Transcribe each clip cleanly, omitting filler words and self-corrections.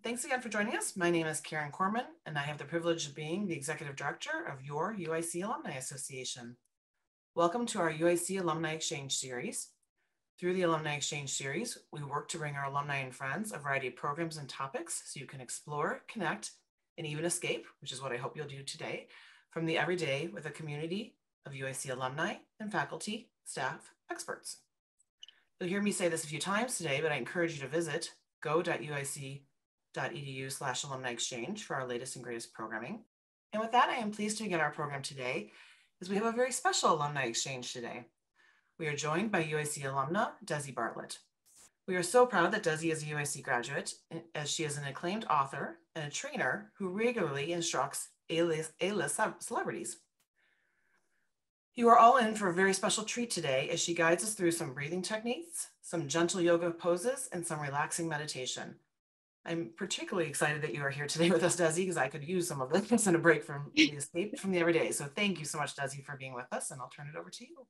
Thanks again for joining us. My name is Karen Corman, and I have the privilege of being the Executive Director of your UIC Alumni Association. Welcome to our UIC Alumni Exchange Series. Through the Alumni Exchange Series, we work to bring our alumni and friends a variety of programs and topics so you can explore, connect, and even escape, which is what I hope you'll do today, from the everyday with a community of UIC alumni and faculty, staff, experts. You'll hear me say this a few times today, but I encourage you to visit go.uic.edu/alumni exchange for our latest and greatest programming. And with that, I am pleased to begin our program today as we have a very special alumni exchange today. We are joined by UIC alumna, Desi Bartlett. We are so proud that Desi is a UIC graduate, as she is an acclaimed author and a trainer who regularly instructs A-list celebrities. You are all in for a very special treat today as she guides us through some breathing techniques, some gentle yoga poses, and some relaxing meditation. I'm particularly excited that you are here today with us, Desi, because I could use some of this and a break from the escape from the everyday. So thank you so much, Desi, for being with us, and I'll turn it over to you.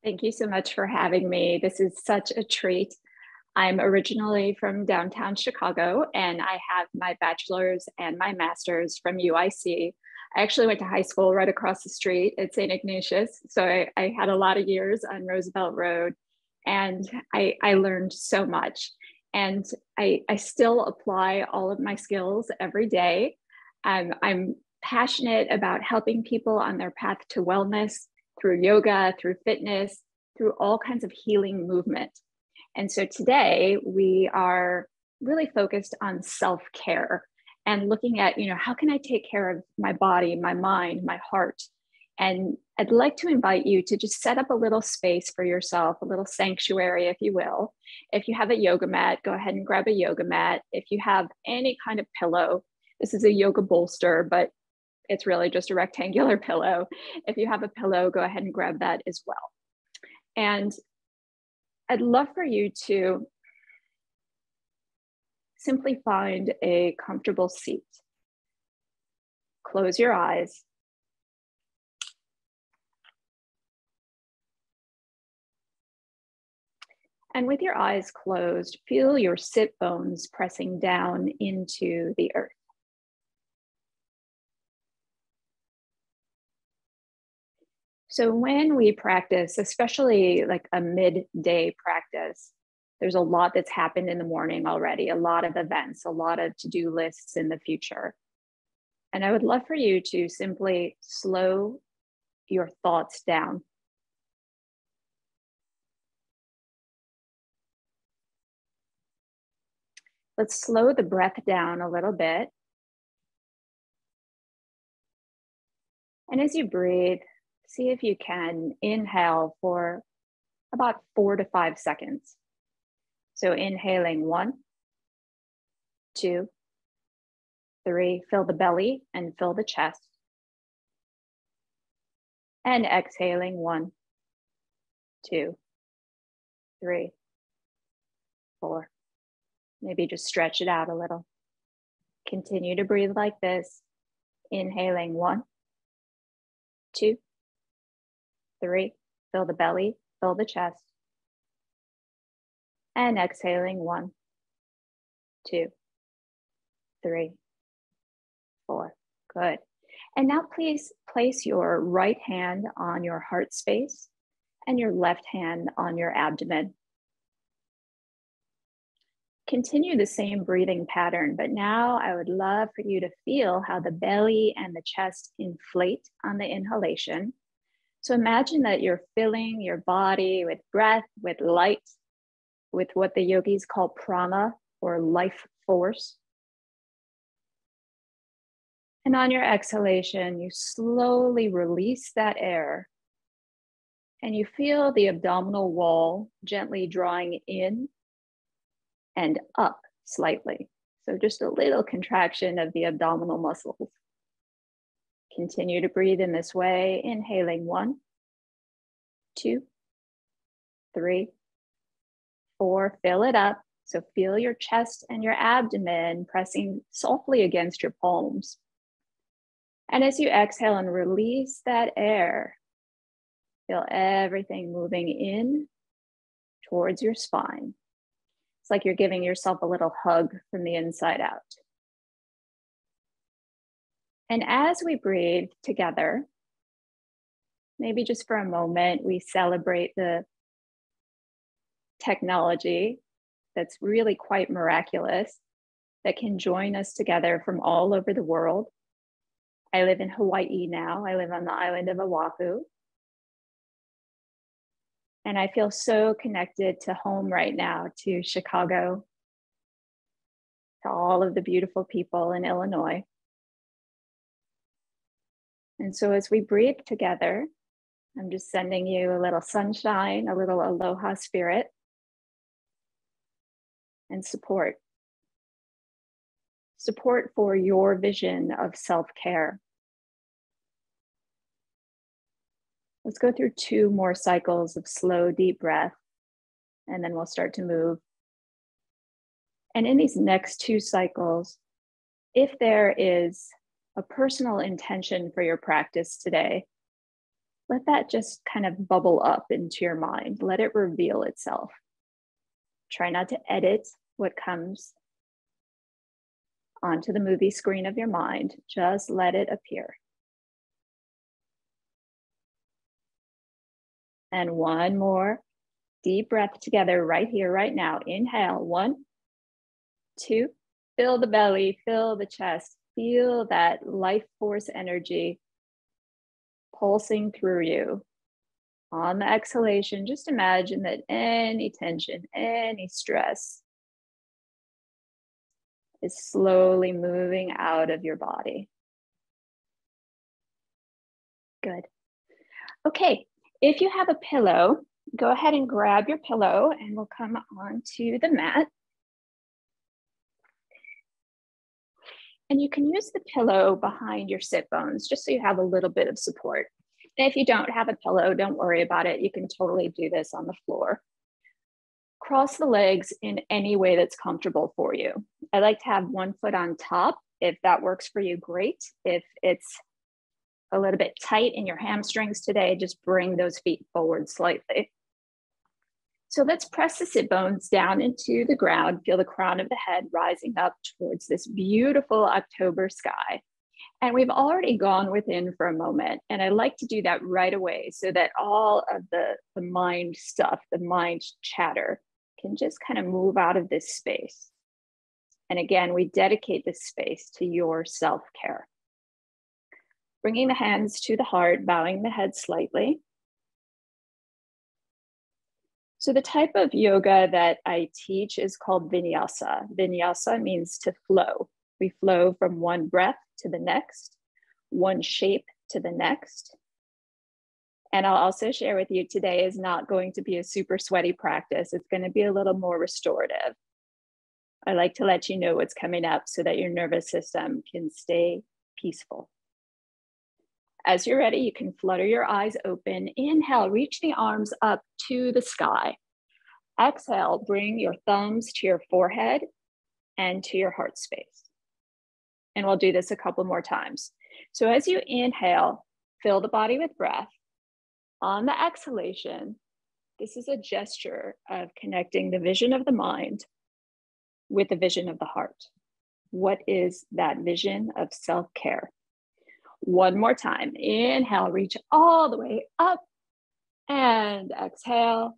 Thank you so much for having me. This is such a treat. I'm originally from downtown Chicago, and I have my bachelor's and my master's from UIC. I actually went to high school right across the street at St. Ignatius. So I had a lot of years on Roosevelt Road, and I learned so much. And I still apply all of my skills every day. I'm passionate about helping people on their path to wellness through yoga, through fitness, through all kinds of healing movement. And so today we are really focused on self-care and looking at, how can I take care of my body, my mind, my heart? And I'd like to invite you to just set up a little space for yourself, a little sanctuary, if you will. If you have a yoga mat, go ahead and grab a yoga mat. If you have any kind of pillow, this is a yoga bolster, but it's really just a rectangular pillow. If you have a pillow, go ahead and grab that as well. And I'd love for you to simply find a comfortable seat. Close your eyes. And with your eyes closed, feel your sit bones pressing down into the earth. So when we practice, especially like a midday practice, there's a lot that's happened in the morning already, a lot of events, a lot of to-do lists in the future. And I would love for you to simply slow your thoughts down. Let's slow the breath down a little bit. And as you breathe, see if you can inhale for about 4 to 5 seconds. So inhaling 1, 2, 3, fill the belly and fill the chest. And exhaling 1, 2, 3, 4. Maybe just stretch it out a little. Continue to breathe like this. Inhaling 1, 2, 3, fill the belly, fill the chest. And exhaling 1, 2, 3, 4. Good. And now please place your right hand on your heart space and your left hand on your abdomen. Continue the same breathing pattern, but now I would love for you to feel how the belly and the chest inflate on the inhalation. So imagine that you're filling your body with breath, with light, with what the yogis call prana or life force. And on your exhalation, you slowly release that air and you feel the abdominal wall gently drawing in and up slightly. So just a little contraction of the abdominal muscles. Continue to breathe in this way, inhaling 1, 2, 3, 4, fill it up. So feel your chest and your abdomen pressing softly against your palms. And as you exhale and release that air, feel everything moving in towards your spine. It's like you're giving yourself a little hug from the inside out. And as we breathe together, maybe just for a moment, we celebrate the technology that's really quite miraculous that can join us together from all over the world. I live in Hawaii now. I live on the island of Oahu. And I feel so connected to home right now, to Chicago, to all of the beautiful people in Illinois. And so as we breathe together, I'm just sending you a little sunshine, a little aloha spirit, and support. Support for your vision of self-care. Let's go through 2 more cycles of slow, deep breath, and then we'll start to move. And in these next 2 cycles, if there is a personal intention for your practice today, let that just kind of bubble up into your mind. Let it reveal itself. Try not to edit what comes onto the movie screen of your mind. Just let it appear. And 1 more deep breath together right here, right now. Inhale, 1, 2, fill the belly, fill the chest, feel that life force energy pulsing through you. On the exhalation, just imagine that any tension, any stress is slowly moving out of your body. Good. Okay, if you have a pillow, go ahead and grab your pillow and we'll come onto the mat. And you can use the pillow behind your sit bones, just so you have a little bit of support. And if you don't have a pillow, don't worry about it. You can totally do this on the floor. Cross the legs in any way that's comfortable for you. I like to have 1 foot on top. If that works for you, great. If it's a little bit tight in your hamstrings today, just bring those feet forward slightly. So let's press the sit bones down into the ground. Feel the crown of the head rising up towards this beautiful October sky. And we've already gone within for a moment. And I like to do that right away so that all of the mind stuff, the mind chatter can just kind of move out of this space. And again, we dedicate this space to your self-care. Bringing the hands to the heart, bowing the head slightly. So the type of yoga that I teach is called vinyasa. Vinyasa means to flow. We flow from one breath to the next, one shape to the next. And I'll also share with you, today is not going to be a super sweaty practice. It's going to be a little more restorative. I like to let you know what's coming up so that your nervous system can stay peaceful. As you're ready, you can flutter your eyes open. Inhale, reach the arms up to the sky. Exhale, bring your thumbs to your forehead and to your heart space. And we'll do this a couple more times. So as you inhale, fill the body with breath. On the exhalation, this is a gesture of connecting the vision of the mind with the vision of the heart. What is that vision of self-care? 1 more time. Inhale, reach all the way up. And exhale,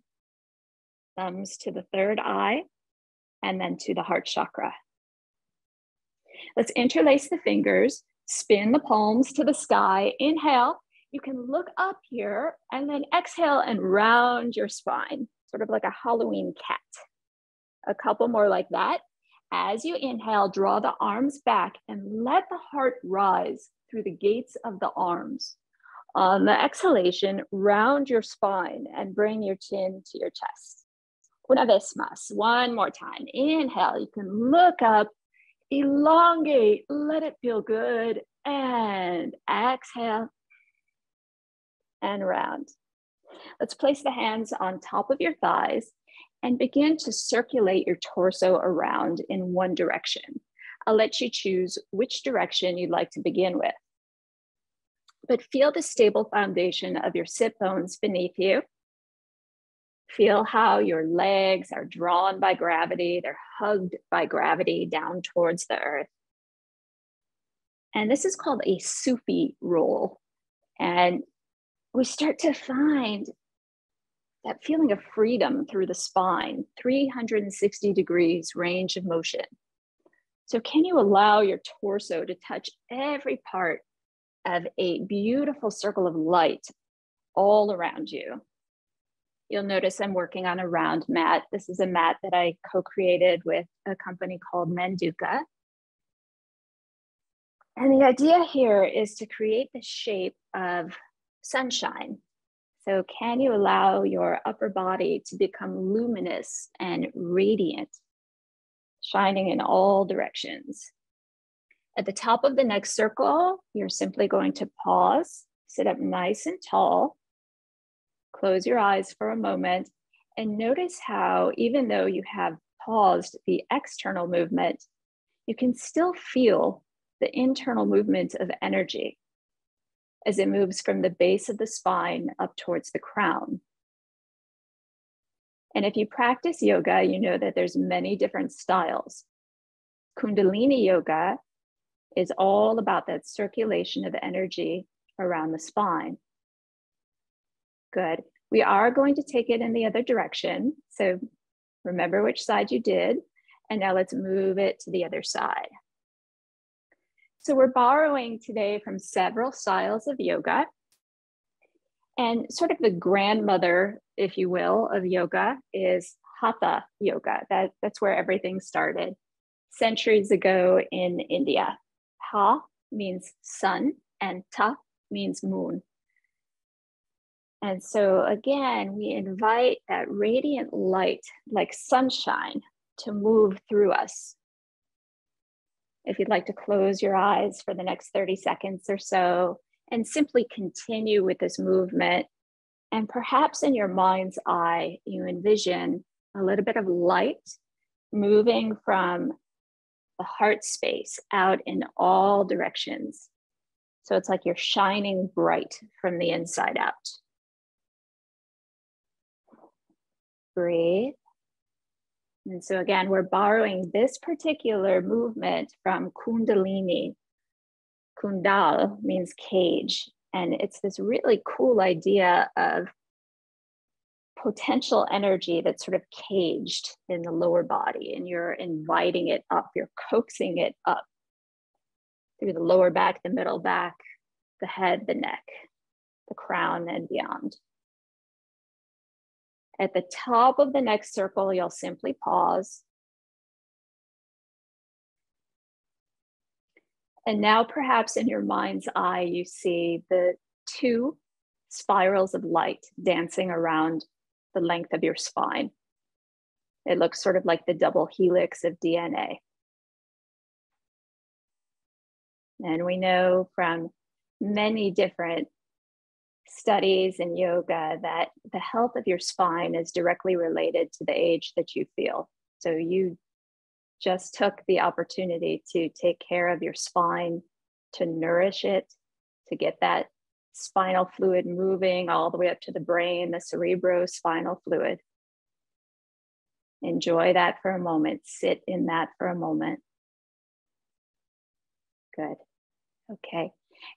thumbs to the third eye, and then to the heart chakra. Let's interlace the fingers, spin the palms to the sky. Inhale, you can look up here, and then exhale and round your spine, sort of like a Halloween cat. A couple more like that. As you inhale, draw the arms back and let the heart rise through the gates of the arms. On the exhalation, round your spine and bring your chin to your chest. Una vez más, 1 more time. Inhale, you can look up, elongate, let it feel good, and exhale and round. Let's place the hands on top of your thighs and begin to circulate your torso around in one direction. I'll let you choose which direction you'd like to begin with. But feel the stable foundation of your sit bones beneath you. Feel how your legs are drawn by gravity. They're hugged by gravity down towards the earth. And this is called a Sufi Roll. And we start to find that feeling of freedom through the spine, 360 degrees range of motion. So can you allow your torso to touch every part of a beautiful circle of light all around you? You'll notice I'm working on a round mat. This is a mat that I co-created with a company called Manduka. And the idea here is to create the shape of sunshine. So can you allow your upper body to become luminous and radiant, shining in all directions? At the top of the next circle, you're simply going to pause, sit up nice and tall, close your eyes for a moment, and notice how, even though you have paused the external movement, you can still feel the internal movement of energy as it moves from the base of the spine up towards the crown. And if you practice yoga, you know that there's many different styles. Kundalini yoga is all about that circulation of energy around the spine. Good. We are going to take it in the other direction. So remember which side you did. And now let's move it to the other side. So we're borrowing today from several styles of yoga. And sort of the grandmother, if you will, of yoga is Hatha yoga. That's where everything started centuries ago in India. Ha means sun and ta means moon. And so again, we invite that radiant light, like sunshine, to move through us. If you'd like to close your eyes for the next 30 seconds or so and simply continue with this movement, and perhaps in your mind's eye, you envision a little bit of light moving from the heart space out in all directions. So it's like you're shining bright from the inside out. Breathe. And so again, we're borrowing this particular movement from Kundalini. Kundal means cage. And it's this really cool idea of potential energy that's sort of caged in the lower body. And you're inviting it up, you're coaxing it up through the lower back, the middle back, the head, the neck, the crown, and beyond. At the top of the next circle, you'll simply pause. And now perhaps in your mind's eye, you see the two spirals of light dancing around the length of your spine. It looks sort of like the double helix of DNA. And we know from many different studies in yoga that the health of your spine is directly related to the age that you feel. So you just took the opportunity to take care of your spine, to nourish it, to get that spinal fluid moving all the way up to the brain, the cerebrospinal fluid. Enjoy that for a moment. Sit in that for a moment. Good. Okay.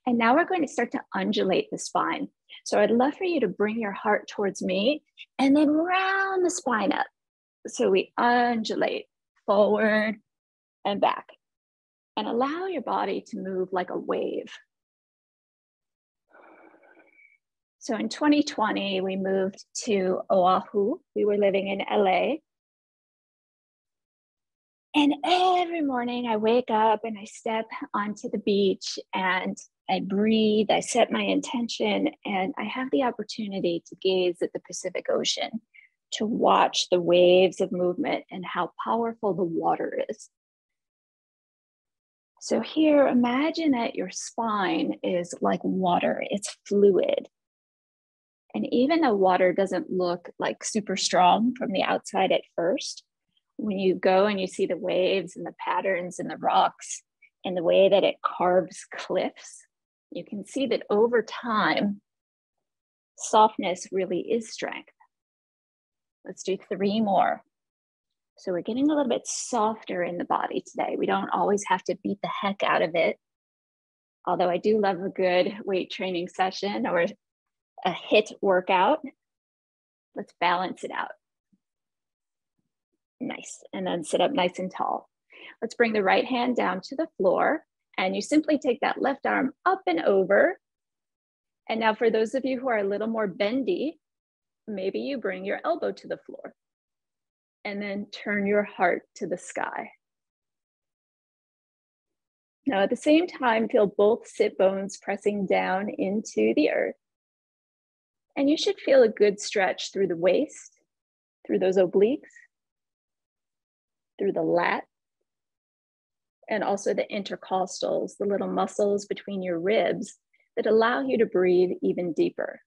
And now we're going to start to undulate the spine. So I'd love for you to bring your heart towards me and then round the spine up. So we undulate forward and back and allow your body to move like a wave. So in 2020, we moved to Oahu. We were living in LA. And every morning I wake up and I step onto the beach and I breathe, I set my intention, and I have the opportunity to gaze at the Pacific Ocean, to watch the waves of movement and how powerful the water is. So here, imagine that your spine is like water, it's fluid. And even though water doesn't look like super strong from the outside at first, when you go and you see the waves and the patterns and the rocks and the way that it carves cliffs, you can see that over time, softness really is strength. Let's do 3 more. So we're getting a little bit softer in the body today. We don't always have to beat the heck out of it. Although I do love a good weight training session or a HIIT workout. Let's balance it out. Nice. And then sit up nice and tall. Let's bring the right hand down to the floor. And you simply take that left arm up and over. And now for those of you who are a little more bendy, maybe you bring your elbow to the floor. And then turn your heart to the sky. Now at the same time, feel both sit bones pressing down into the earth. And you should feel a good stretch through the waist, through those obliques, through the lat, and also the intercostals, the little muscles between your ribs that allow you to breathe even deeper.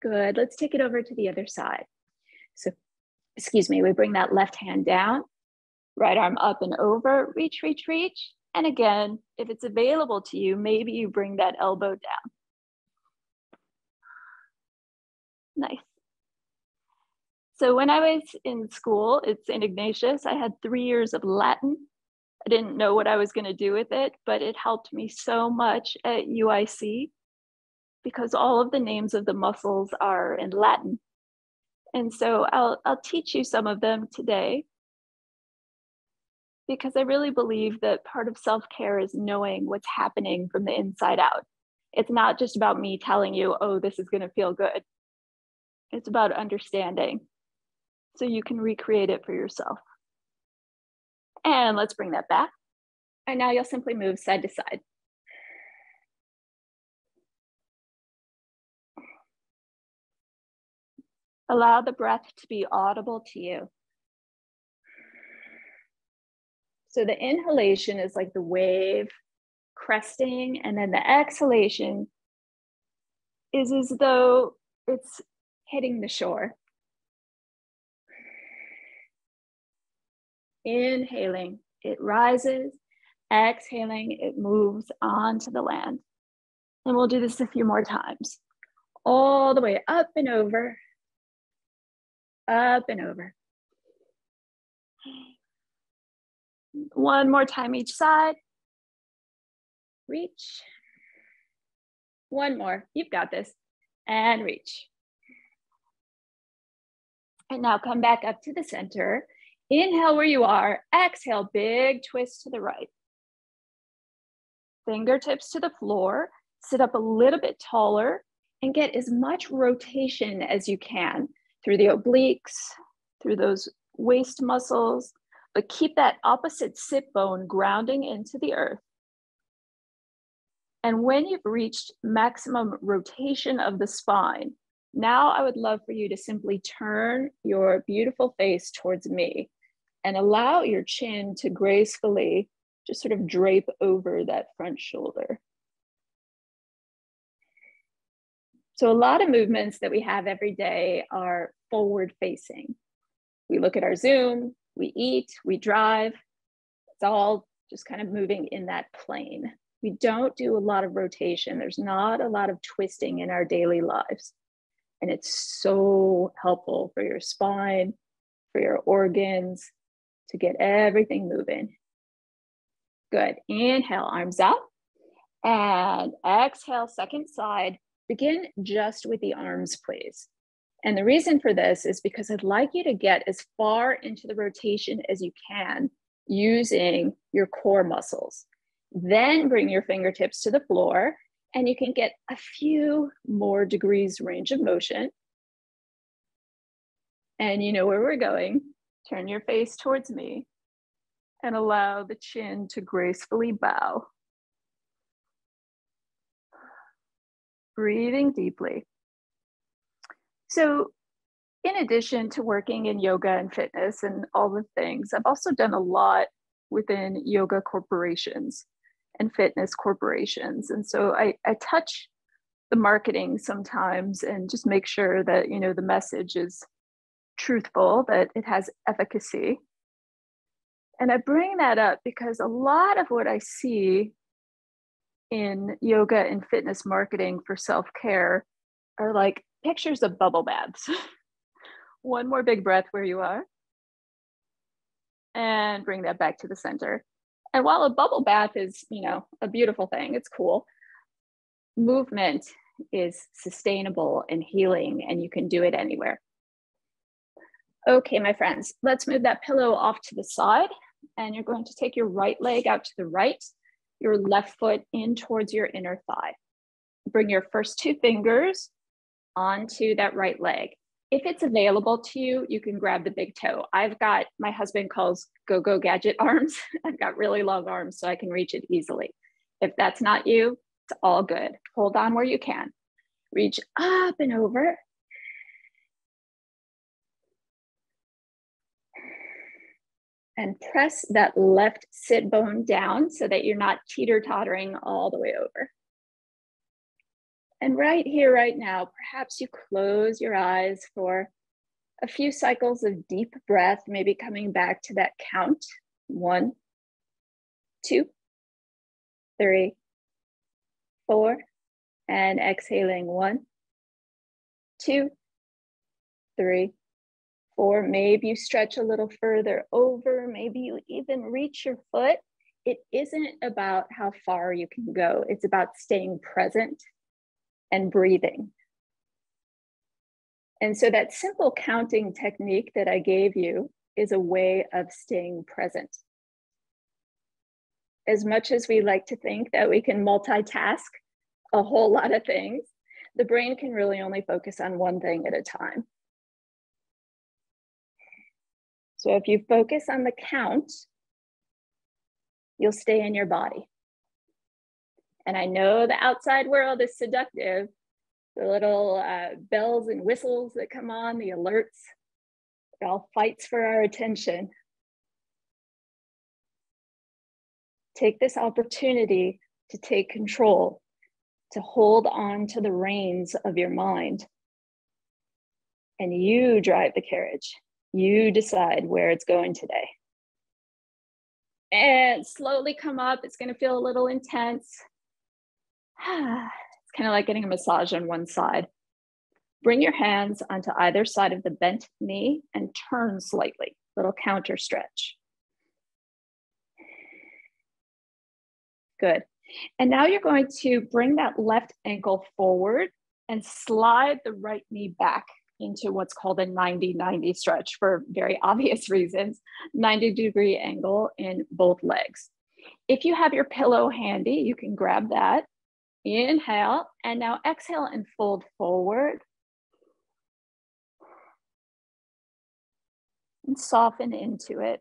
Good, let's take it over to the other side. So, excuse me, we bring that left hand down, right arm up and over, reach, reach, reach. And again, if it's available to you, maybe you bring that elbow down. Nice. So when I was in school at St. Ignatius, I had 3 years of Latin. I didn't know what I was going to do with it, but it helped me so much at UIC because all of the names of the muscles are in Latin. And so I'll teach you some of them today because I really believe that part of self-care is knowing what's happening from the inside out. It's not just about me telling you, oh, this is going to feel good. It's about understanding so you can recreate it for yourself. And let's bring that back. And now you'll simply move side to side. Allow the breath to be audible to you. So the inhalation is like the wave cresting, and then the exhalation is as though it's hitting the shore. Inhaling, it rises. Exhaling, it moves onto the land. And we'll do this a few more times. All the way up and over. Up and over. One more time each side. Reach. One more. You've got this. And reach. And now come back up to the center. Inhale where you are. Exhale, big twist to the right. Fingertips to the floor. Sit up a little bit taller and get as much rotation as you can through the obliques, through those waist muscles, but keep that opposite sit bone grounding into the earth. And when you've reached maximum rotation of the spine, now I would love for you to simply turn your beautiful face towards me and allow your chin to gracefully just sort of drape over that front shoulder. So a lot of movements that we have every day are forward facing. We look at our Zoom, we eat, we drive. It's all just kind of moving in that plane. We don't do a lot of rotation. There's not a lot of twisting in our daily lives. And it's so helpful for your spine, for your organs, to get everything moving. Good. Inhale, arms up. And exhale, second side. Begin just with the arms, please. And the reason for this is because I'd like you to get as far into the rotation as you can using your core muscles. Then bring your fingertips to the floor and you can get a few more degrees range of motion. And you know where we're going. Turn your face towards me and allow the chin to gracefully bow. Breathing deeply. So in addition to working in yoga and fitness and all the things, I've also done a lot within yoga corporations and fitness corporations. And so I touch the marketing sometimes and just make sure that, you know, the message is truthful, that it has efficacy. And I bring that up because a lot of what I see in yoga and fitness marketing for self-care are like pictures of bubble baths. One more big breath where you are. And bring that back to the center. And while a bubble bath is, a beautiful thing, it's cool, movement is sustainable and healing, and you can do it anywhere. Okay, my friends, let's move that pillow off to the side, and you're going to take your right leg out to the right, your left foot in towards your inner thigh. Bring your first 2 fingers onto that right leg. If it's available to you, you can grab the big toe. I've got, my husband calls go-go gadget arms. I've got really long arms, so I can reach it easily. If that's not you, it's all good. Hold on where you can. Reach up and over. And press that left sit bone down so that you're not teeter-tottering all the way over. And right here, right now, perhaps you close your eyes for a few cycles of deep breath, maybe coming back to that count. 1, 2, 3, 4, and exhaling 1, 2, 3, 4. Maybe you stretch a little further over, maybe you even reach your foot. It isn't about how far you can go. It's about staying present and breathing. And so that simple counting technique that I gave you is a way of staying present. As much as we like to think that we can multitask a whole lot of things, the brain can really only focus on one thing at a time. So if you focus on the count, you'll stay in your body. And I know the outside world is seductive, the little bells and whistles that come on, the alerts, it all fights for our attention. Take this opportunity to take control, to hold on to the reins of your mind. And you drive the carriage. You decide where it's going today. And slowly come up. It's going to feel a little intense. It's kind of like getting a massage on one side. Bring your hands onto either side of the bent knee and turn slightly, little counter stretch. Good. And now you're going to bring that left ankle forward and slide the right knee back into what's called a 90-90 stretch for very obvious reasons, 90-degree angle in both legs. If you have your pillow handy, you can grab that. Inhale, and now exhale and fold forward. And soften into it.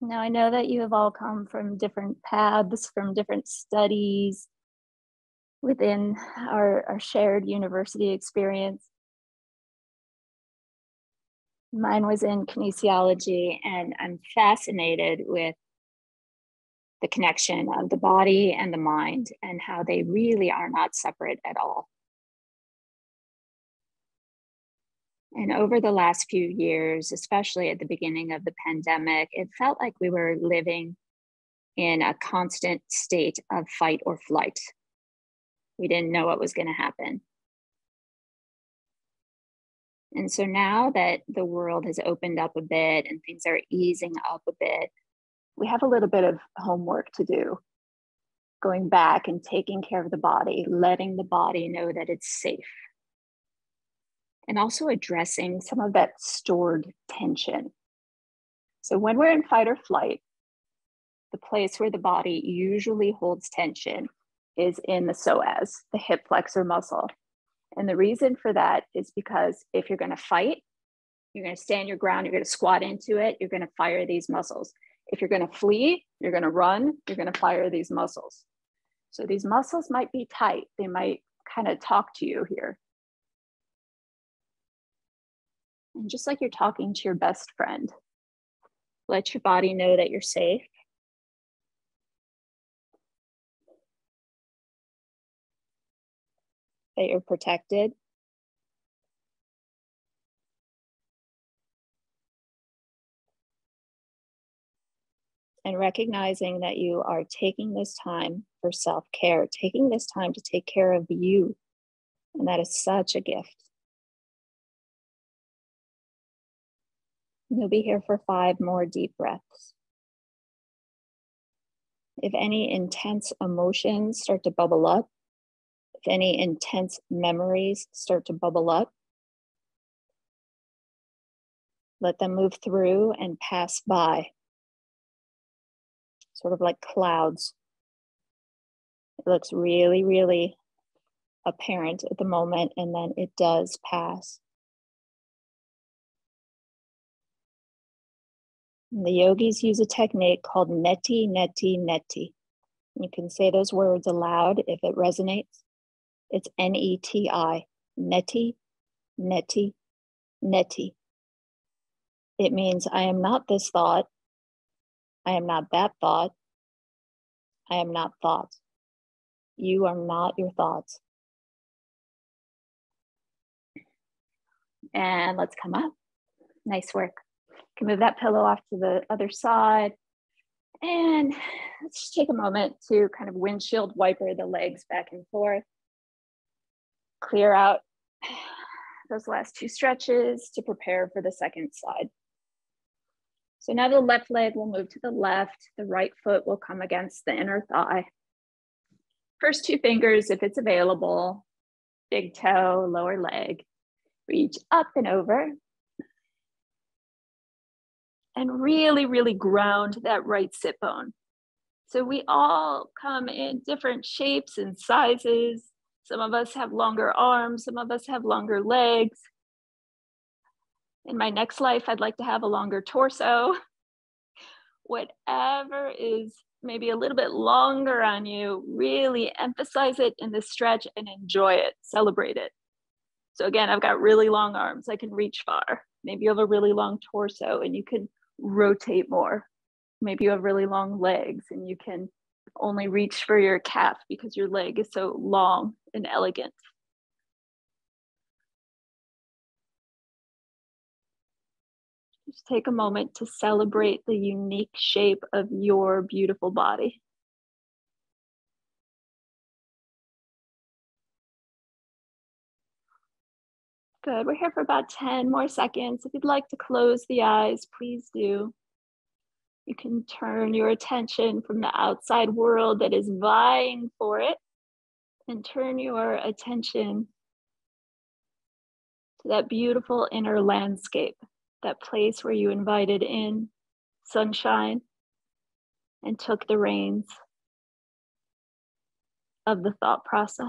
Now I know that you have all come from different paths, from different studies within our shared university experience. Mine was in kinesiology, and I'm fascinated with the connection of the body and the mind and how they really are not separate at all. And over the last few years, especially at the beginning of the pandemic, it felt like we were living in a constant state of fight or flight. We didn't know what was going to happen. And so now that the world has opened up a bit and things are easing up a bit, we have a little bit of homework to do. Going back and taking care of the body, letting the body know that it's safe. And also addressing some of that stored tension. So when we're in fight or flight, the place where the body usually holds tension is in the psoas, the hip flexor muscle. And the reason for that is because if you're going to fight, you're going to stand your ground, you're going to squat into it, you're going to fire these muscles. If you're going to flee, you're going to run, you're going to fire these muscles. So these muscles might be tight. They might kind of talk to you here. And just like you're talking to your best friend, let your body know that you're safe. That you're protected. and recognizing that you are taking this time for self-care, taking this time to take care of you. And that is such a gift. You'll be here for 5 more deep breaths. If any intense emotions start to bubble up, if any intense memories start to bubble up, let them move through and pass by, sort of like clouds. It looks really, really apparent at the moment, and then it does pass. And the yogis use a technique called neti, neti, neti. You can say those words aloud if it resonates. It's N-E-T-I, neti, neti, neti. It means I am not this thought. I am not that thought. I am not thoughts. You are not your thoughts. And let's come up. Nice work. You can move that pillow off to the other side. And let's just take a moment to kind of windshield wiper the legs back and forth. Clear out those last 2 stretches to prepare for the second side. So now the left leg will move to the left. The right foot will come against the inner thigh. First 2 fingers, if it's available, big toe, lower leg, reach up and over. And really, really ground that right sit bone. So we all come in different shapes and sizes. Some of us have longer arms, some of us have longer legs. In my next life, I'd like to have a longer torso. Whatever is maybe a little bit longer on you, really emphasize it in the stretch and enjoy it, celebrate it. So again, I've got really long arms, I can reach far. Maybe you have a really long torso and you can rotate more. Maybe you have really long legs and you can only reach for your calf because your leg is so long and elegant. Just take a moment to celebrate the unique shape of your beautiful body. Good, we're here for about 10 more seconds. If you'd like to close the eyes, please do. You can turn your attention from the outside world that is vying for it and turn your attention to that beautiful inner landscape, that place where you invited in sunshine and took the reins of the thought process.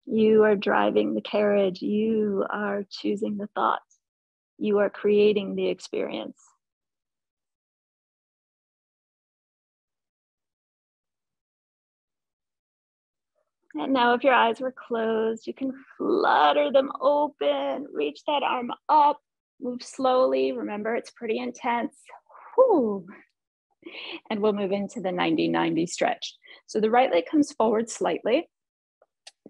You are driving the carriage. You are choosing the thoughts. You are creating the experience. And now if your eyes were closed, you can flutter them open, reach that arm up, move slowly. Remember, it's pretty intense. Whew. And we'll move into the 90-90 stretch. So the right leg comes forward slightly.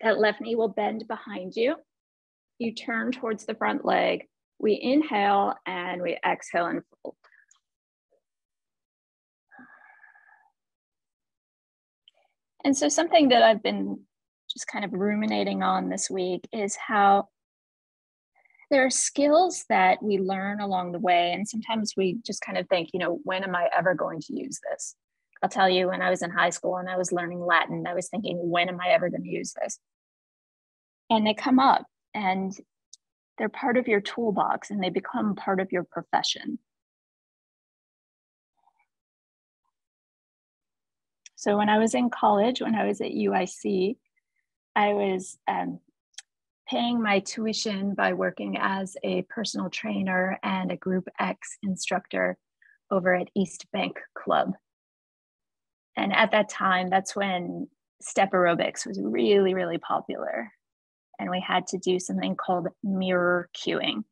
That left knee will bend behind you. You turn towards the front leg. We inhale and we exhale and fold. And so something that I've been just kind of ruminating on this week is how there are skills that we learn along the way. And sometimes we just kind of think, when am I ever going to use this? I'll tell you, when I was in high school and I was learning Latin, I was thinking, when am I ever going to use this? And they come up and they're part of your toolbox and they become part of your profession. So when I was in college, when I was at UIC, I was paying my tuition by working as a personal trainer and a Group X instructor over at East Bank Club. And at that time, that's when step aerobics was really, really popular. And we had to do something called mirror cueing.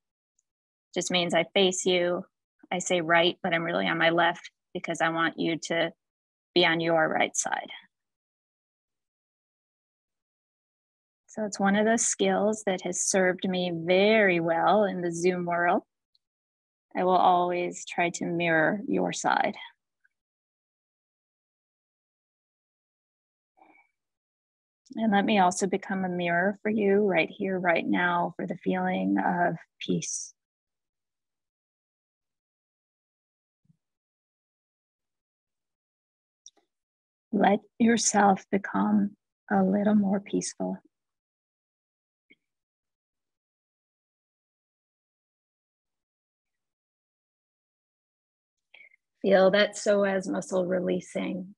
Just means I face you, I say right, but I'm really on my left because I want you to be on your right side. So it's one of those skills that has served me very well in the Zoom world. I will always try to mirror your side. And let me also become a mirror for you right here, right now, for the feeling of peace. Let yourself become a little more peaceful. Feel that psoas muscle releasing.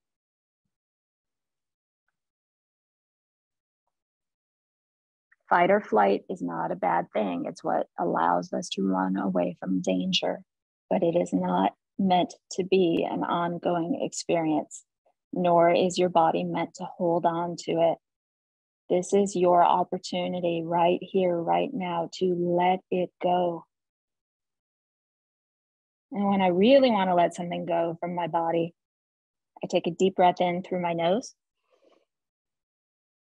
Fight or flight is not a bad thing. It's what allows us to run away from danger, but it is not meant to be an ongoing experience, nor is your body meant to hold on to it. This is your opportunity right here, right now, to let it go. And when I really want to let something go from my body, I take a deep breath in through my nose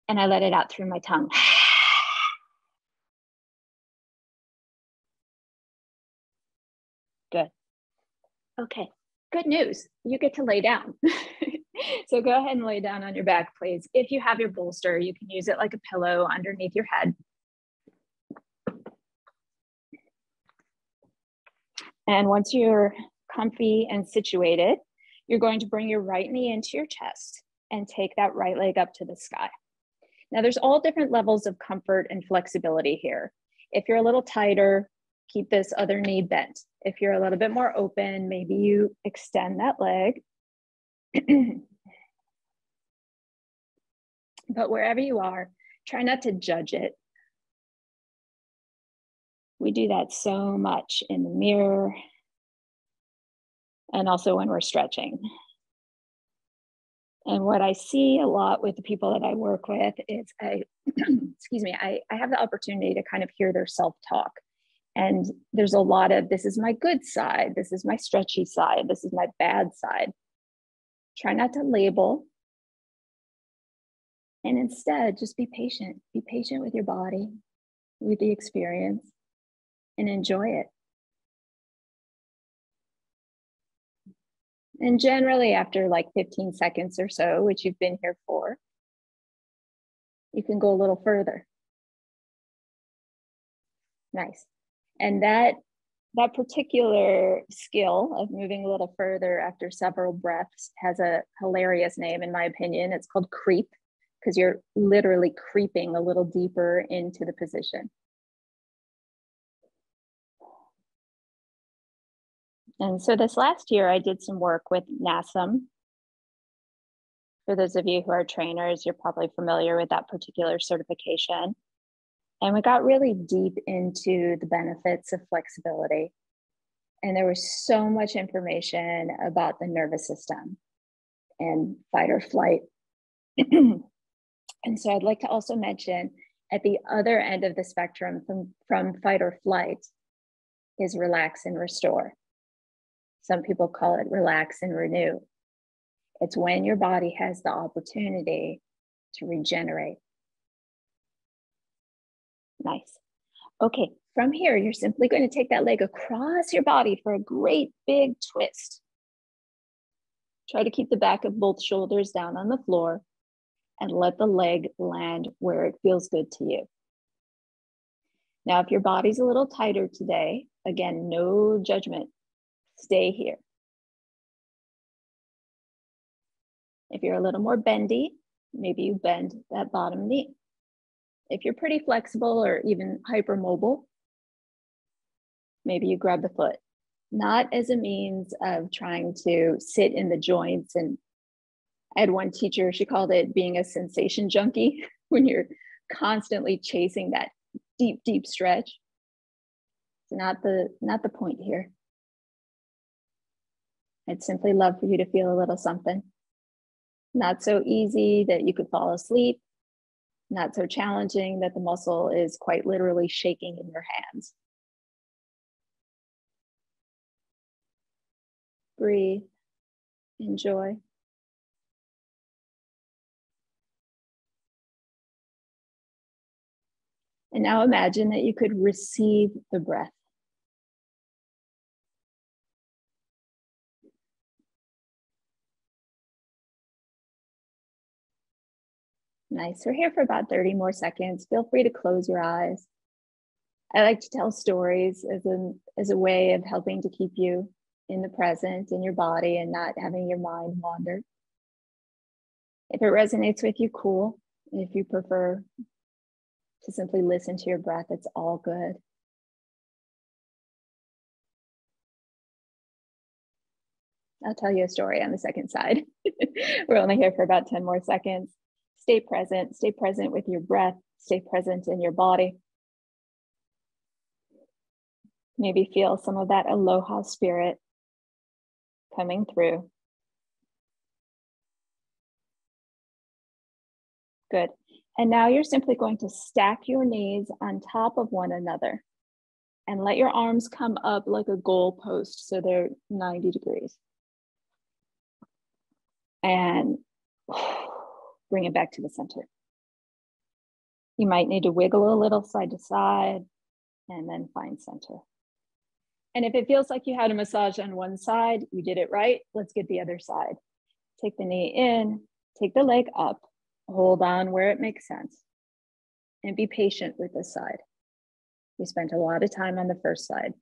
and I let it out through my tongue. Good. Okay, good news. You get to lay down. So go ahead and lay down on your back, please. If you have your bolster, you can use it like a pillow underneath your head. And once you're comfy and situated, you're going to bring your right knee into your chest and take that right leg up to the sky. Now there's all different levels of comfort and flexibility here. If you're a little tighter, keep this other knee bent. If you're a little bit more open, maybe you extend that leg. But wherever you are, try not to judge it. We do that so much in the mirror and also when we're stretching. And what I see a lot with the people that I work with is I have the opportunity to kind of hear their self-talk. And there's a lot of, this is my good side, this is my stretchy side, this is my bad side. Try not to label. And instead, just be patient. Be patient with your body, with the experience, and enjoy it. And generally after like 15 seconds or so, which you've been here for, you can go a little further. Nice. And that particular skill of moving a little further after several breaths has a hilarious name, in my opinion. It's called creep, because you're literally creeping a little deeper into the position. And so this last year, I did some work with NASM. For those of you who are trainers, you're probably familiar with that particular certification. And we got really deep into the benefits of flexibility. And there was so much information about the nervous system and fight or flight. And so I'd like to also mention at the other end of the spectrum from fight or flight is relax and restore. Some people call it relax and renew. It's when your body has the opportunity to regenerate. Nice. Okay, from here, you're simply going to take that leg across your body for a great big twist. Try to keep the back of both shoulders down on the floor and let the leg land where it feels good to you. Now, if your body's a little tighter today, again, no judgment, stay here. If you're a little more bendy, maybe you bend that bottom knee. If you're pretty flexible or even hypermobile, maybe you grab the foot, not as a means of trying to sit in the joints. And I had one teacher, she called it being a sensation junkie, when you're constantly chasing that deep, deep stretch. It's not the point here. I'd simply love for you to feel a little something. Not so easy that you could fall asleep, not so challenging that the muscle is quite literally shaking in your hands. Breathe, enjoy. And now imagine that you could receive the breath. Nice. We're here for about 30 more seconds. Feel free to close your eyes. I like to tell stories as a way of helping to keep you in the present, in your body, and not having your mind wander. If it resonates with you, cool. If you prefer to simply listen to your breath, it's all good. I'll tell you a story on the second side. We're only here for about 10 more seconds. Stay present with your breath, stay present in your body. Maybe feel some of that aloha spirit coming through. Good. And now you're simply going to stack your knees on top of one another and let your arms come up like a goalpost so they're 90 degrees. And bring it back to the center. You might need to wiggle a little side to side and then find center. And if it feels like you had a massage on one side, you did it right. Let's get the other side. Take the knee in, take the leg up, hold on where it makes sense, and be patient with this side. We spent a lot of time on the first side.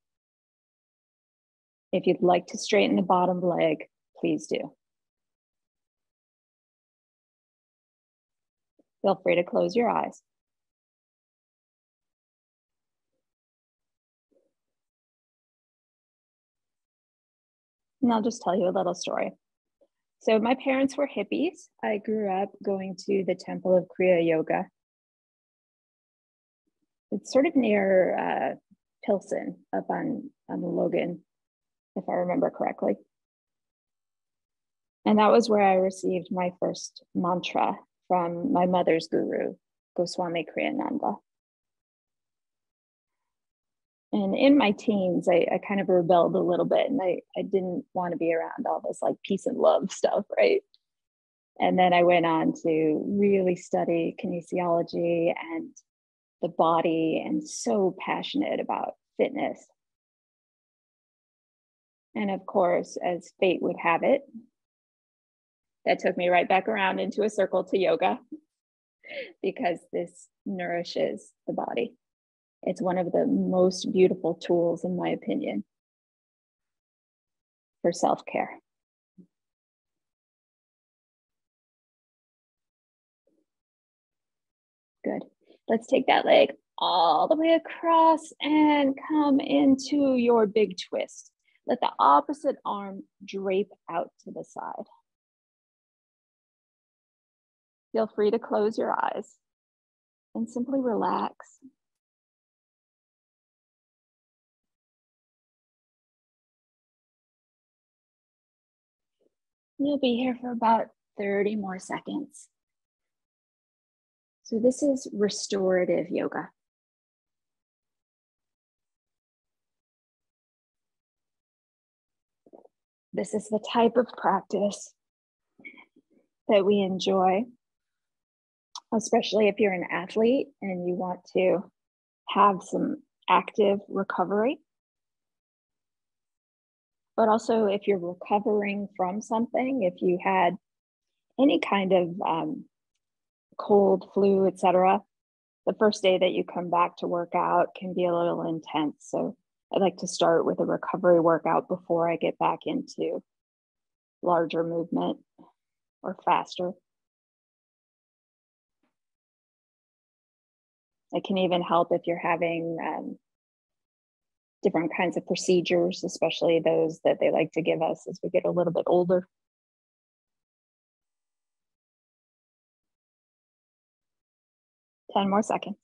If you'd like to straighten the bottom leg, please do. Feel free to close your eyes. And I'll just tell you a little story. So my parents were hippies. I grew up going to the Temple of Kriya Yoga. It's sort of near Pilsen, up on the Logan, if I remember correctly. And that was where I received my first mantra from my mother's guru, Goswami Kriyananda. And in my teens, I kind of rebelled a little bit, and I didn't want to be around all this like peace and love stuff, right? And then I went on to really study kinesiology and the body, and so passionate about fitness. And of course, as fate would have it, that took me right back around into a circle to yoga, because this nourishes the body. It's one of the most beautiful tools, in my opinion, for self-care. Good. Let's take that leg all the way across and come into your big twist. Let the opposite arm drape out to the side. Feel free to close your eyes and simply relax. You'll be here for about 30 more seconds. So this is restorative yoga. This is the type of practice that we enjoy, especially if you're an athlete and you want to have some active recovery. But also if you're recovering from something, if you had any kind of cold, flu, etc., the first day that you come back to work out can be a little intense. So I like to start with a recovery workout before I get back into larger movement or faster. It can even help if you're having different kinds of procedures, especially those that they like to give us as we get a little bit older. Ten more seconds.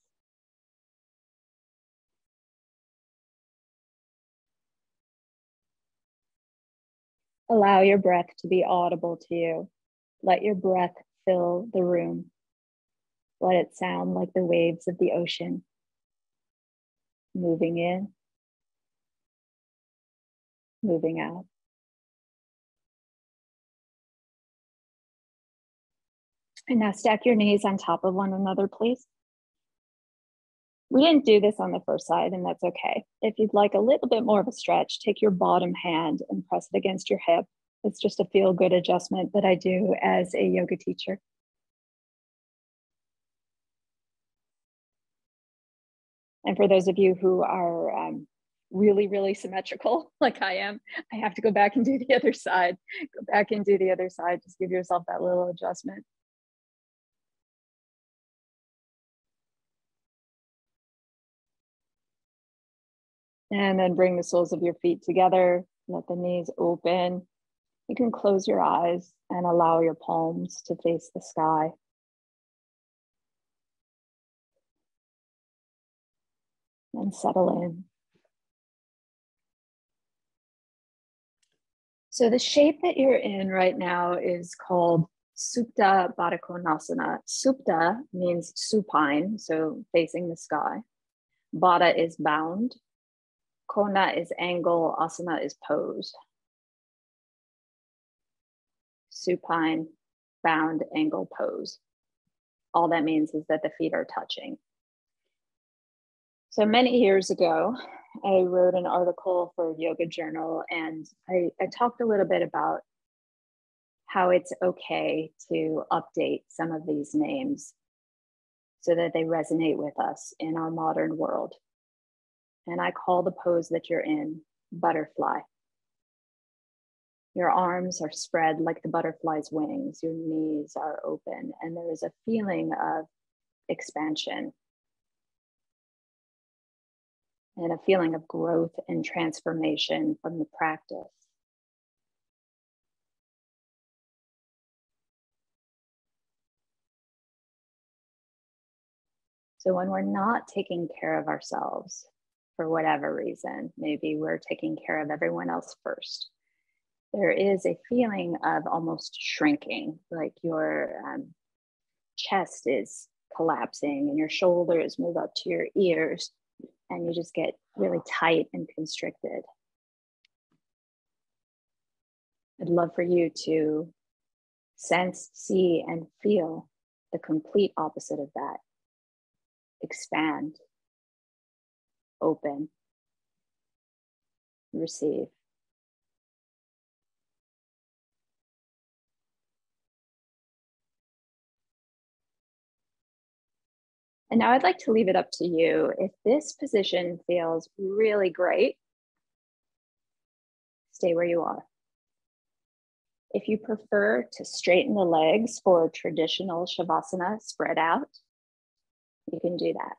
Allow your breath to be audible to you. Let your breath fill the room. Let it sound like the waves of the ocean, moving in, moving out. And now stack your knees on top of one another, please. We didn't do this on the first side, and that's okay. If you'd like a little bit more of a stretch, take your bottom hand and press it against your hip. It's just a feel-good adjustment that I do as a yoga teacher. And for those of you who are really, really symmetrical, like I am, I have to go back and do the other side. Go back and do the other side. Just give yourself that little adjustment. And then bring the soles of your feet together. Let the knees open. You can close your eyes and allow your palms to face the sky. And settle in. So the shape that you're in right now is called Supta Baddha Konasana. Supta means supine, so facing the sky. Baddha is bound. Kona is angle, asana is pose. Supine, bound, angle, pose. All that means is that the feet are touching. So many years ago, I wrote an article for Yoga Journal, and I talked a little bit about how it's okay to update some of these names so that they resonate with us in our modern world. And I call the pose that you're in butterfly. Your arms are spread like the butterfly's wings. Your knees are open, and there is a feeling of expansion and a feeling of growth and transformation from the practice. So when we're not taking care of ourselves for whatever reason, maybe we're taking care of everyone else first, there is a feeling of almost shrinking, like your chest is collapsing and your shoulders move up to your ears and you just get really tight and constricted. I'd love for you to sense, see, and feel the complete opposite of that. Expand, open, receive. And now I'd like to leave it up to you. If this position feels really great, stay where you are. If you prefer to straighten the legs for traditional Shavasana, spread out, you can do that.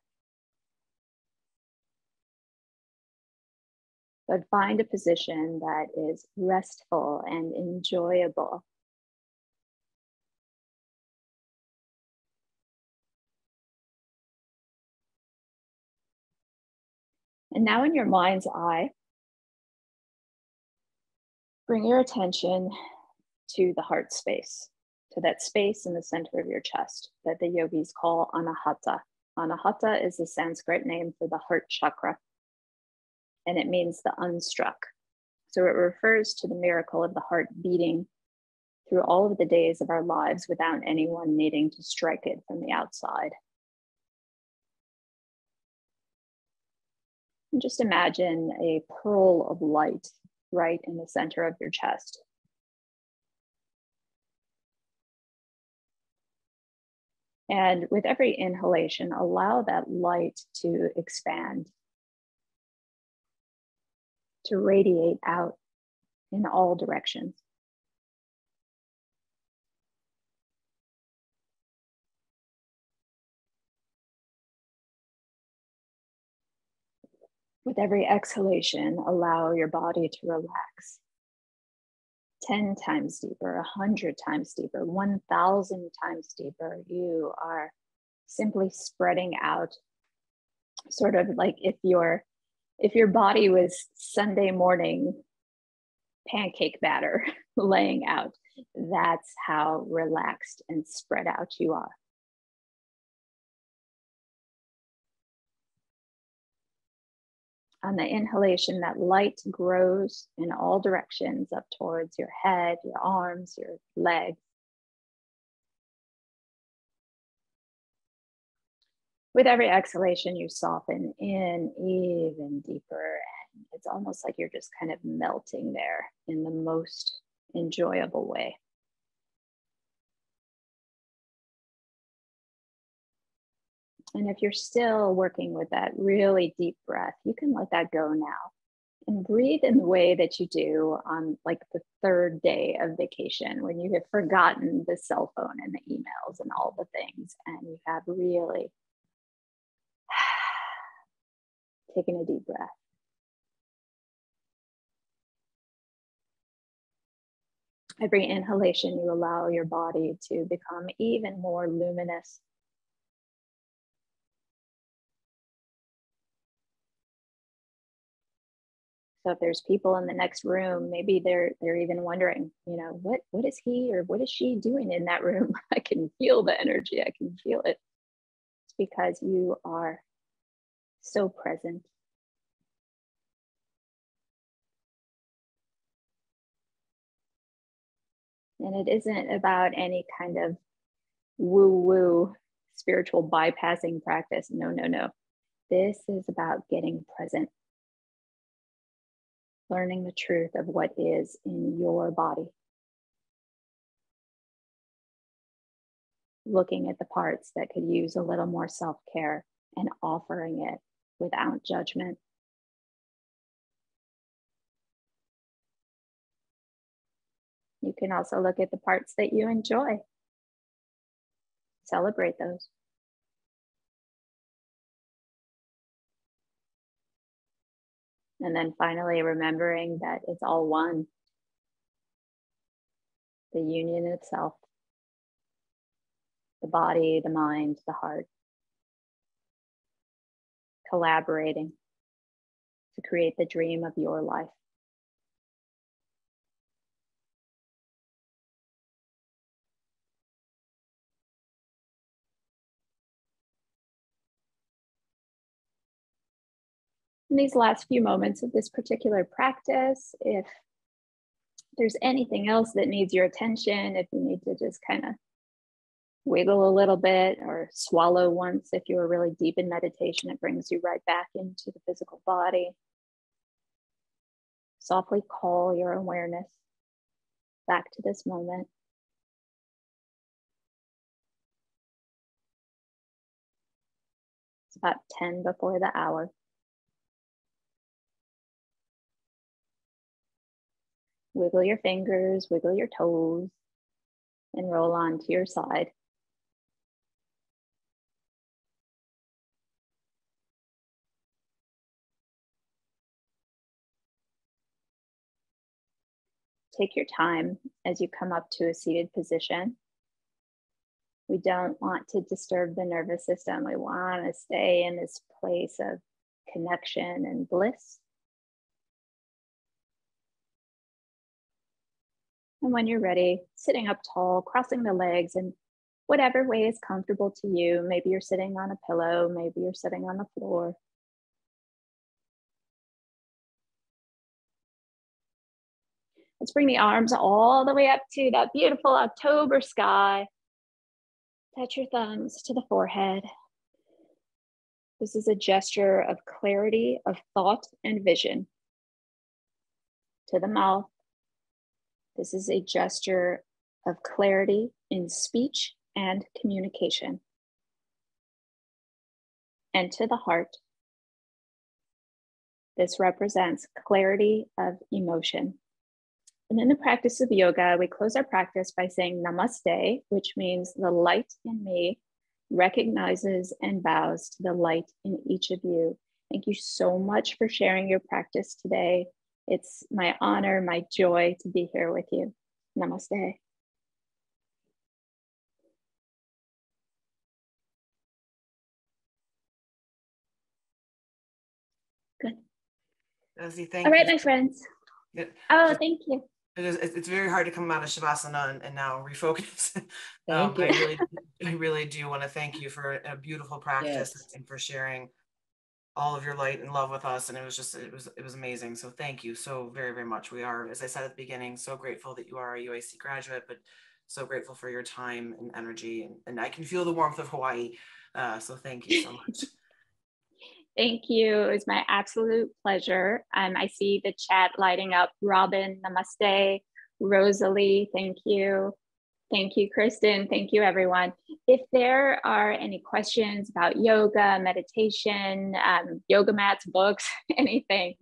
But find a position that is restful and enjoyable. And now in your mind's eye, bring your attention to the heart space, to that space in the center of your chest that the yogis call Anahata. Anahata is the Sanskrit name for the heart chakra, and it means the unstruck. So it refers to the miracle of the heart beating through all of the days of our lives without anyone needing to strike it from the outside. And just imagine a pearl of light right in the center of your chest. And with every inhalation, allow that light to expand, to radiate out in all directions. With every exhalation, allow your body to relax. 10 times deeper, 100 times deeper, 1,000 times deeper. You are simply spreading out, sort of like if your body was Sunday morning pancake batter laying out. That's how relaxed and spread out you are. On the inhalation, that light grows in all directions up towards your head, your arms, your legs. With every exhalation, you soften in even deeper, and it's almost like you're just kind of melting there in the most enjoyable way. And if you're still working with that really deep breath, you can let that go now and breathe in the way that you do on like the third day of vacation, when you have forgotten the cell phone and the emails and all the things, and you have really taken a deep breath. Every inhalation, you allow your body to become even more luminous. So if there's people in the next room, maybe they're even wondering, you know, what is he or what is she doing in that room? I can feel the energy. I can feel it. It's because you are so present. And it isn't about any kind of woo-woo spiritual bypassing practice. No, no, no. This is about getting present. Learning the truth of what is in your body. Looking at the parts that could use a little more self-care and offering it without judgment. You can also look at the parts that you enjoy. Celebrate those. And then finally, remembering that it's all one. The union itself. The body, the mind, the heart. Collaborating to create the dream of your life. In these last few moments of this particular practice, if there's anything else that needs your attention, if you need to just kind of wiggle a little bit or swallow once, if you are really deep in meditation, it brings you right back into the physical body. Softly call your awareness back to this moment. It's about 10 before the hour. Wiggle your fingers, wiggle your toes, and roll on to your side. Take your time as you come up to a seated position. We don't want to disturb the nervous system. We want to stay in this place of connection and bliss. And when you're ready, sitting up tall, crossing the legs in whatever way is comfortable to you. Maybe you're sitting on a pillow, maybe you're sitting on the floor. Let's bring the arms all the way up to that beautiful October sky. Touch your thumbs to the forehead. This is a gesture of clarity of thought and vision. To the mouth. This is a gesture of clarity in speech and communication. And to the heart. This represents clarity of emotion. And in the practice of yoga, we close our practice by saying namaste, which means the light in me recognizes and bows to the light in each of you. Thank you so much for sharing your practice today. It's my honor, my joy to be here with you. Namaste. Desi, thank All right, you. my friends. Thank you. It's very hard to come out of Shavasana and now refocus. Thank you. I really do want to thank you for a beautiful practice and for sharing all of your light and love with us. And it was amazing. So thank you so very, very much. We are, as I said at the beginning, so grateful that you are a UIC graduate, but so grateful for your time and energy. And I can feel the warmth of Hawaii. So thank you so much. Thank you. It was my absolute pleasure. I see the chat lighting up. Robin, namaste. Rosalie, thank you. Thank you, Kristen. Thank you, everyone. If there are any questions about yoga, meditation, yoga mats, books, anything,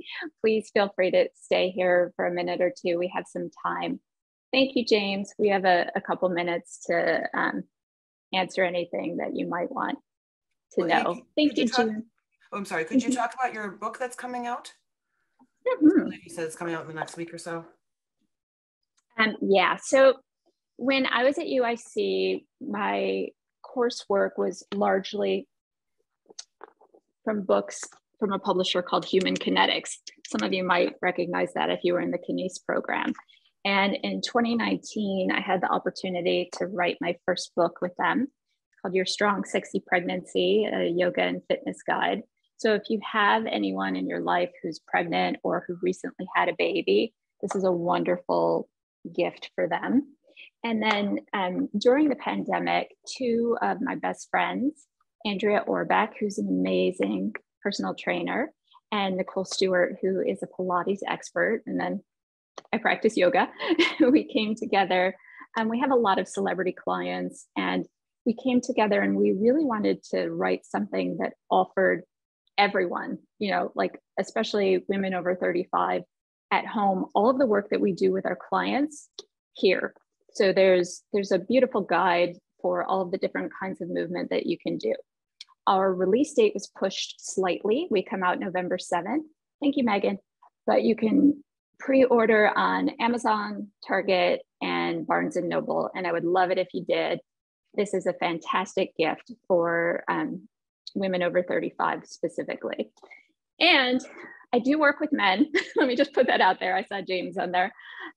please feel free to stay here for a minute or two. We have some time. Thank you, James. We have a couple minutes to answer anything that you might want to know. Thank you, June. Oh, I'm sorry. Could you talk about your book that's coming out? You said it's coming out in the next week or so. Yeah. So when I was at UIC, my coursework was largely from books from a publisher called Human Kinetics. Some of you might recognize that if you were in the Kines program. And in 2019, I had the opportunity to write my first book with them called Your Strong, Sexy Pregnancy, a yoga and fitness guide. So if you have anyone in your life who's pregnant or who recently had a baby, this is a wonderful gift for them. And then during the pandemic, two of my best friends, Andrea Orbeck, who's an amazing personal trainer, and Nicole Stewart, who is a Pilates expert, and then I practice yoga. We came together and we have a lot of celebrity clients, and we came together and we really wanted to write something that offered everyone, you know, like especially women over 35 at home, all of the work that we do with our clients here. So there's a beautiful guide for all of the different kinds of movement that you can do. Our release date was pushed slightly. We come out November 7th. Thank you, Megan. But you can pre-order on Amazon, Target, and Barnes and Noble. And I would love it if you did. This is a fantastic gift for women over 35 specifically. And I do work with men. Let me just put that out there. I saw James on there.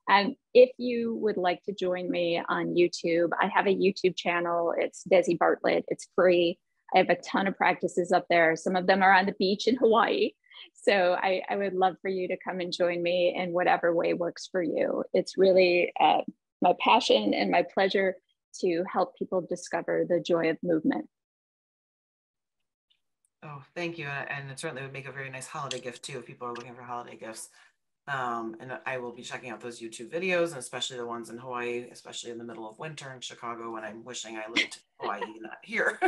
And if you would like to join me on YouTube, I have a YouTube channel. It's Desi Bartlett. It's free. I have a ton of practices up there. Some of them are on the beach in Hawaii. So I would love for you to come and join me in whatever way works for you. It's really my passion and my pleasure to help people discover the joy of movement. Oh, thank you. And it certainly would make a very nice holiday gift too, if people are looking for holiday gifts. And I will be checking out those YouTube videos, and especially the ones in Hawaii, especially in the middle of winter in Chicago, when I'm wishing I lived in Hawaii, not here.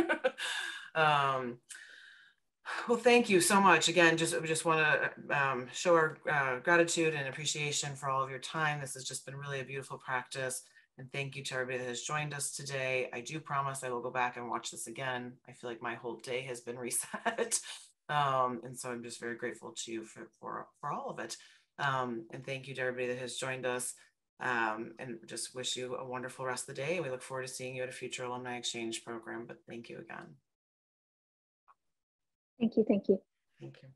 Well, thank you so much. Again, we just want to show our gratitude and appreciation for all of your time. This has just been really a beautiful practice. And thank you to everybody that has joined us today. I do promise I will go back and watch this again. I feel like my whole day has been reset. And so I'm just very grateful to you for all of it. And thank you to everybody that has joined us. And just wish you a wonderful rest of the day. We look forward to seeing you at a future alumni exchange program, but thank you again. Thank you. Thank you. Thank you.